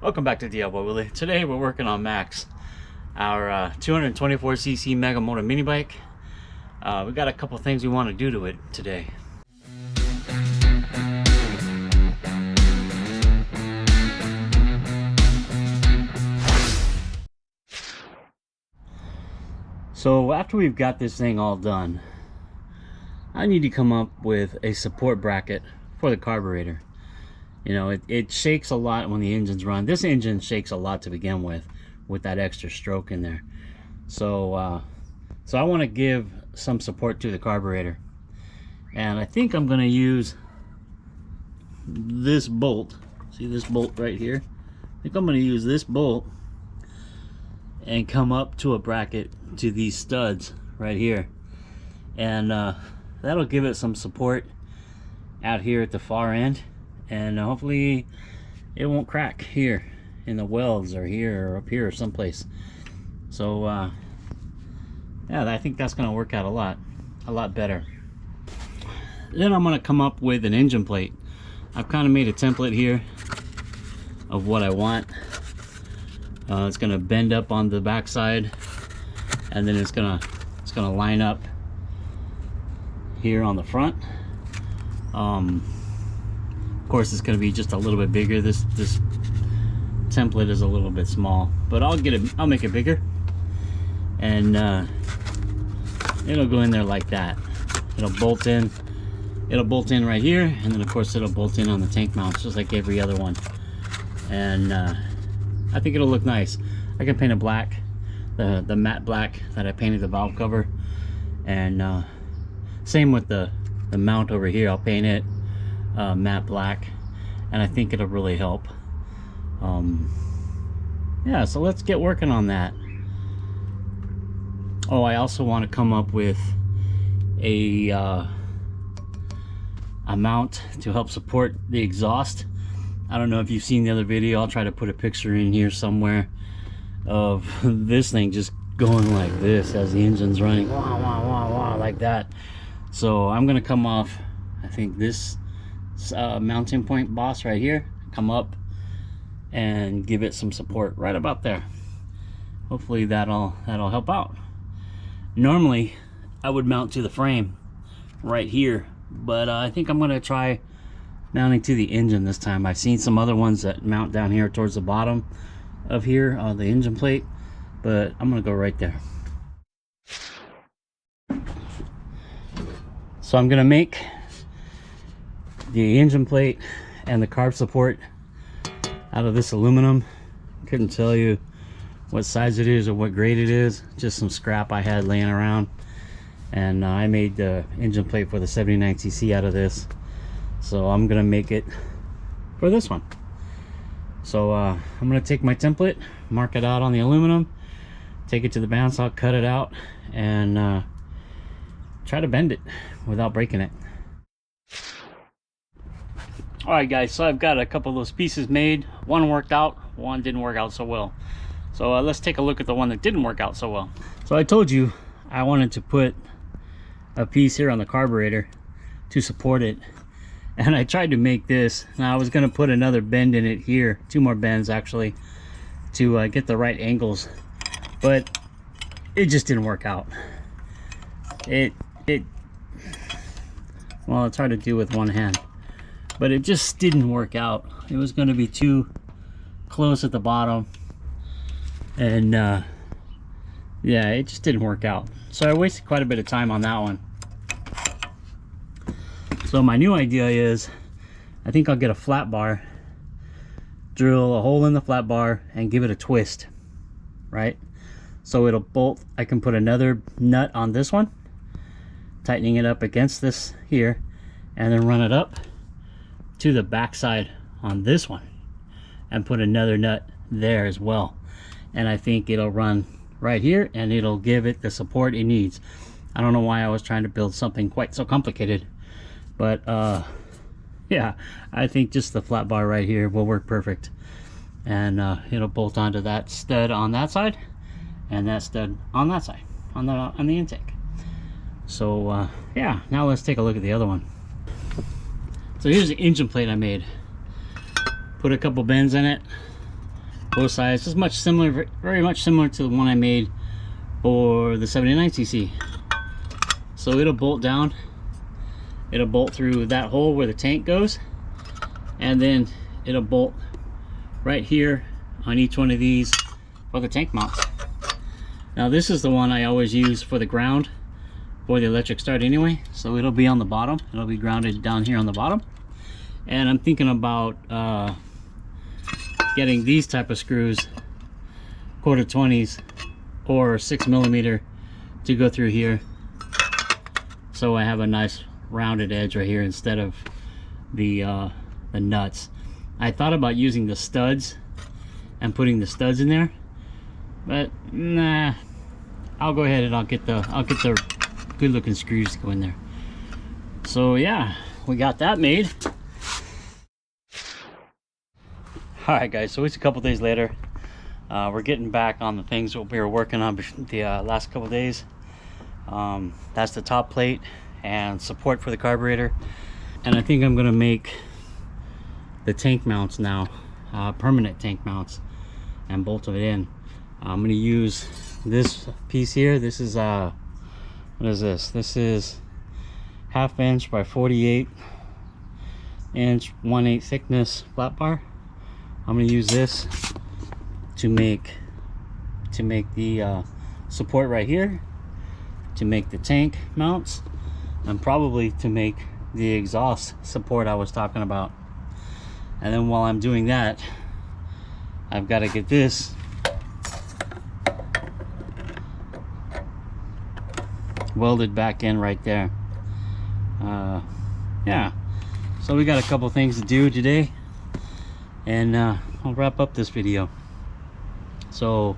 Welcome back to DIYWILLY. Today we're working on Max, our 224cc Mega Moto mini bike. We got a couple things we want to do to it today. So after we've got this thing all done, I need to come up with a support bracket for the carburetor. You know, it shakes a lot when the engines run. This engine shakes a lot to begin with that extra stroke in there. So I want to give some support to the carburetor. And I think I'm going to use this bolt. See this bolt right here? I think I'm going to use this bolt and come up to a bracket to these studs right here. And that'll give it some support out here at the far end. And hopefully it won't crack here in the welds or here or up here or someplace. So yeah, I think that's going to work out a lot better. Then I'm going to come up with an engine plate. I've kind of made a template here of what I want. It's going to bend up on the backside, and then it's going to line up here on the front. Of course, it's going to be just a little bit bigger. This template is a little bit small, but I'll make it bigger, and it'll go in there like that. It'll bolt in right here, and then of course it'll bolt in on the tank mounts just like every other one. And I think it'll look nice. I can paint it black, the matte black that I painted the valve cover, and same with the mount over here. I'll paint it matte black, and I think it'll really help. Yeah, so let's get working on that. Oh, I also want to come up with a mount to help support the exhaust. I don't know if you've seen the other video. I'll try to put a picture in here somewhere of this thing just going like this as the engine's running, wah, wah, wah, wah, like that. So I'm gonna come off, I think, this mounting point boss right here, come up and give it some support right about there. Hopefully that'll help out. Normally I would mount to the frame right here, but I think I'm going to try mounting to the engine this time. I've seen some other ones that mount down here towards the bottom of here on the engine plate, but I'm going to go right there. So I'm going to make the engine plate and the carb support out of this aluminum. Couldn't tell you what size it is or what grade it is, just some scrap I had laying around, and I made the engine plate for the 79cc out of this. So I'm gonna make it for this one. So I'm gonna take my template, mark it out on the aluminum, take it to the bandsaw, cut it out, and try to bend it without breaking it. Alright guys, so I've got a couple of those pieces made. One worked out, one didn't work out so well. So let's take a look at the one that didn't work out so well. So I told you I wanted to put a piece here on the carburetor to support it, and I tried to make this. Now I was going to put another bend in it here, two more bends actually, to get the right angles, but it just didn't work out. Well, it's hard to do with one hand, but it just didn't work out. It was going to be too close at the bottom, and yeah, it just didn't work out. So I wasted quite a bit of time on that one. So my new idea is, I think I'll get a flat bar, drill a hole in the flat bar, and give it a twist, right? So it'll bolt. I can put another nut on this one, tightening it up against this here, and then run it up to the backside on this one and put another nut there as well. And I think it'll run right here, and it'll give it the support it needs. I don't know why I was trying to build something quite so complicated, but yeah, I think just the flat bar right here will work perfect. And it'll bolt onto that stud on that side and that stud on that side, on the intake. So yeah, now let's take a look at the other one. So here's the engine plate I made. Put a couple bends in it, both sides. It's much similar, very much similar to the one I made for the 79cc. So it'll bolt down, it'll bolt through that hole where the tank goes, and then it'll bolt right here on each one of these for the tank mounts. Now this is the one I always use for the ground for the electric start anyway, so it'll be on the bottom, it'll be grounded down here on the bottom. And I'm thinking about getting these type of screws, 1/4-20s or 6mm, to go through here, so I have a nice rounded edge right here instead of the nuts. I thought about using the studs and putting the studs in there, but nah, I'll go ahead and I'll get the good looking screws to go in there. So yeah, we got that made. All right guys, so it's a couple days later. We're getting back on the things that we were working on the last couple days. That's the top plate and support for the carburetor, and I think I'm gonna make the tank mounts now, permanent tank mounts, and bolt it in. I'm gonna use this piece here. This is what is this? This is 1/2 inch by 48 inch 1/8 thickness flat bar. I'm gonna use this to make the support right here, to make the tank mounts, and probably to make the exhaust support I was talking about. And then while I'm doing that, I've got to get this welded back in right there. Yeah, so we got a couple things to do today, and I'll wrap up this video. So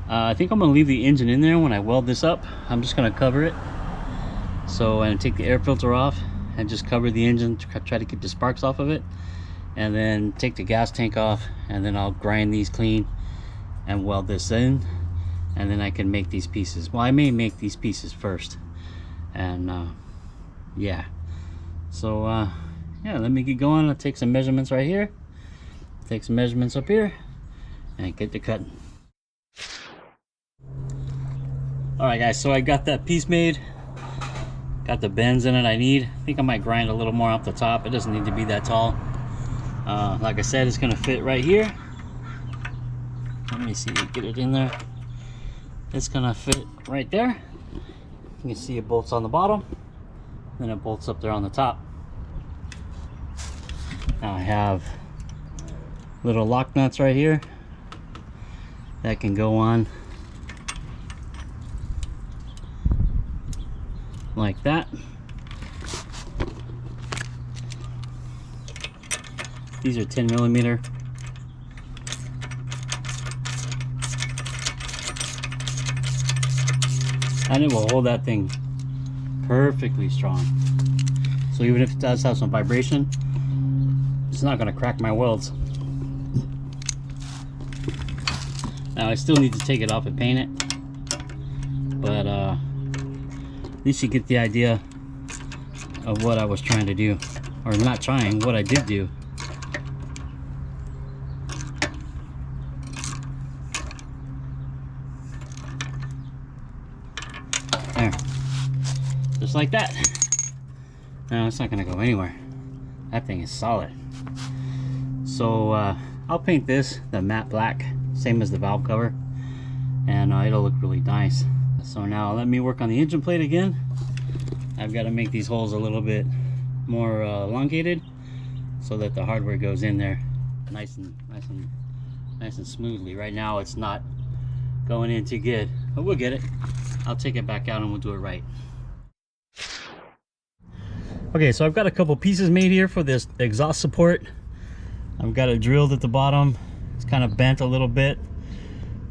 I think I'm gonna leave the engine in there when I weld this up. I'm just gonna cover it, so, and take the air filter off and just cover the engine to try to keep the sparks off of it, and then take the gas tank off, and then I'll grind these clean and weld this in, and then I can make these pieces. Well, I may make these pieces first, and yeah, so yeah, let me get going. I'll take some measurements right here, take some measurements up here, and get to cutting. All right guys, so I got that piece made, got the bends in it I need. I think I might grind a little more off the top. It doesn't need to be that tall. Like I said, it's gonna fit right here. Let me see, get it in there. It's gonna fit right there. You can see it bolts on the bottom, then it bolts up there on the top. Now I have little lock nuts right here that can go on like that. These are 10mm. And it will hold that thing perfectly strong. So even if it does have some vibration, it's not going to crack my welds. Now I still need to take it off and paint it, but at least you get the idea of what I was trying to do, or not trying, what I did do. There, just like that. Now it's not gonna go anywhere. That thing is solid. So I'll paint this the matte black, same as the valve cover, and it'll look really nice. So now let me work on the engine plate again. I've got to make these holes a little bit more elongated so that the hardware goes in there nice and smoothly. Right now it's not going in too good, but we'll get it. I'll take it back out and we'll do it right. Okay, so I've got a couple pieces made here for this exhaust support. I've got it drilled at the bottom. It's kind of bent a little bit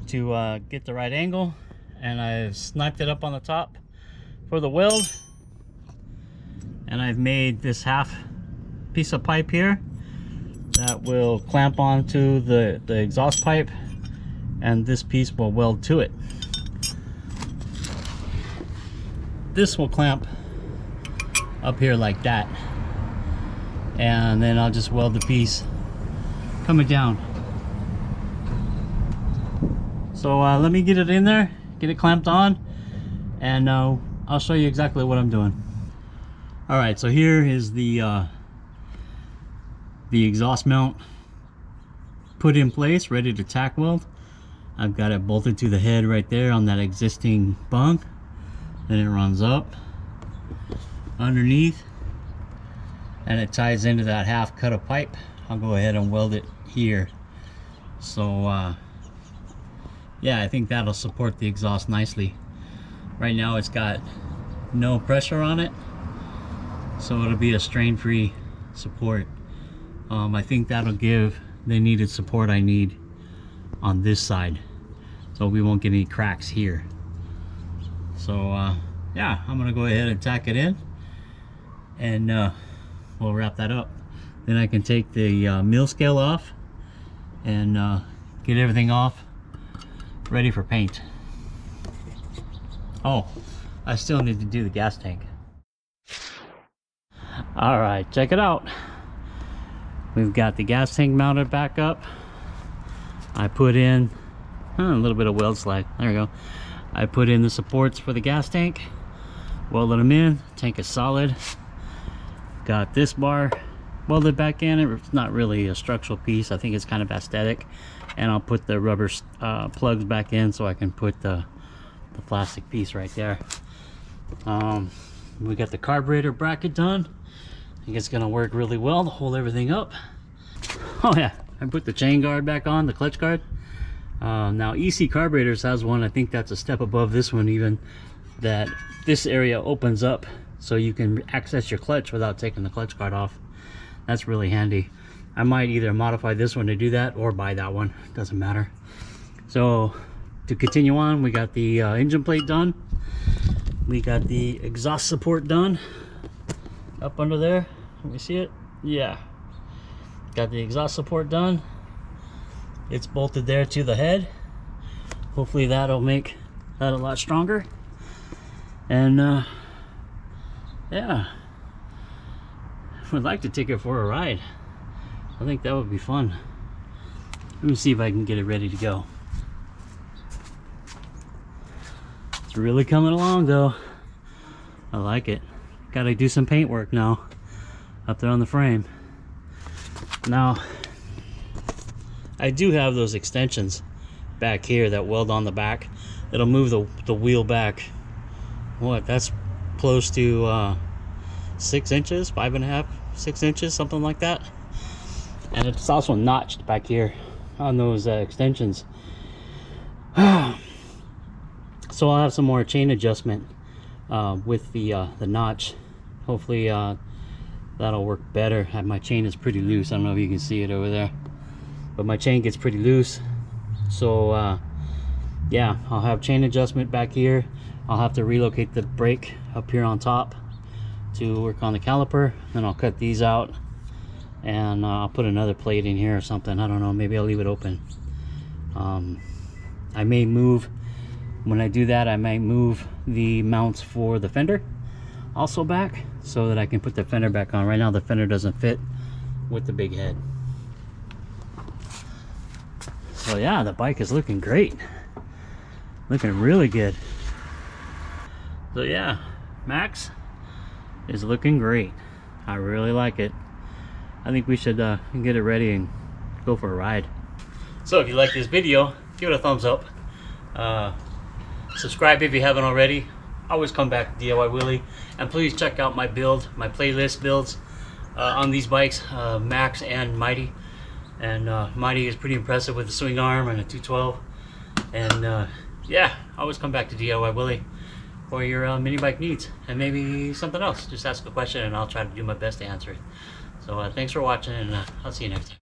to get the right angle, and I've sniped it up on the top for the weld, and I've made this half piece of pipe here that will clamp onto the exhaust pipe, and this piece will weld to it. This will clamp up here like that, and then I'll just weld the piece coming down So let me get it in there, get it clamped on, and I'll show you exactly what I'm doing. All right, so here is the exhaust mount put in place, ready to tack weld. I've got it bolted to the head right there on that existing bung. Then it runs up underneath and it ties into that half cut of pipe. I'll go ahead and weld it here. So yeah, I think that'll support the exhaust nicely. Right now it's got no pressure on it, so it'll be a strain-free support. I think that'll give the needed support I need on this side, so we won't get any cracks here. So yeah, I'm gonna go ahead and tack it in, and we'll wrap that up. Then I can take the mill scale off and get everything off, ready for paint. Oh, I still need to do the gas tank. All right, check it out. We've got the gas tank mounted back up. I put in a little bit of weld slide. There we go. I put in the supports for the gas tank, welded them in. Tank is solid. Got this bar welded back in. It's not really a structural piece. I think it's kind of aesthetic. And I'll put the rubber plugs back in so I can put the plastic piece right there. We got the carburetor bracket done. I think it's gonna work really well to hold everything up. Oh yeah, I put the chain guard back on, the clutch guard. Now EC Carburetors has one, I think that's a step above this one even, that this area opens up so you can access your clutch without taking the clutch guard off. That's really handy. I might either modify this one to do that or buy that one, doesn't matter. So to continue on, we got the engine plate done. We got the exhaust support done up under there. Let me see it. Yeah, got the exhaust support done. It's bolted there to the head. Hopefully that'll make that a lot stronger. And yeah, would like to take it for a ride. I think that would be fun. Let me see if I can get it ready to go. It's really coming along though. I like it. Gotta do some paint work now up there on the frame. Now I do have those extensions back here that weld on the back. It'll move the wheel back. What, that's close to 6 inches, 5.5, 6 inches, something like that. And it's also notched back here on those extensions. So I'll have some more chain adjustment with the notch. Hopefully that'll work better. My chain is pretty loose. I don't know if you can see it over there, but my chain gets pretty loose. So yeah, I'll have chain adjustment back here. I'll have to relocate the brake up here on top to work on the caliper. Then I'll cut these out and I'll put another plate in here or something. I don't know, maybe I'll leave it open. I may move, when I do that, I might move the mounts for the fender also back so that I can put the fender back on. Right now the fender doesn't fit with the big head. So yeah, the bike is looking great, looking really good. So yeah, Max is looking great. I really like it. I think we should get it ready and go for a ride. So if you like this video, give it a thumbs up. Subscribe if you haven't already. Always come back to DIY Willy, and please check out my playlist builds on these bikes, Max and Mighty. And Mighty is pretty impressive with the swing arm and a 212. And yeah, always come back to DIY Willy for your mini bike needs, and maybe something else. Just ask a question and I'll try to do my best to answer it. So thanks for watching, and I'll see you next time.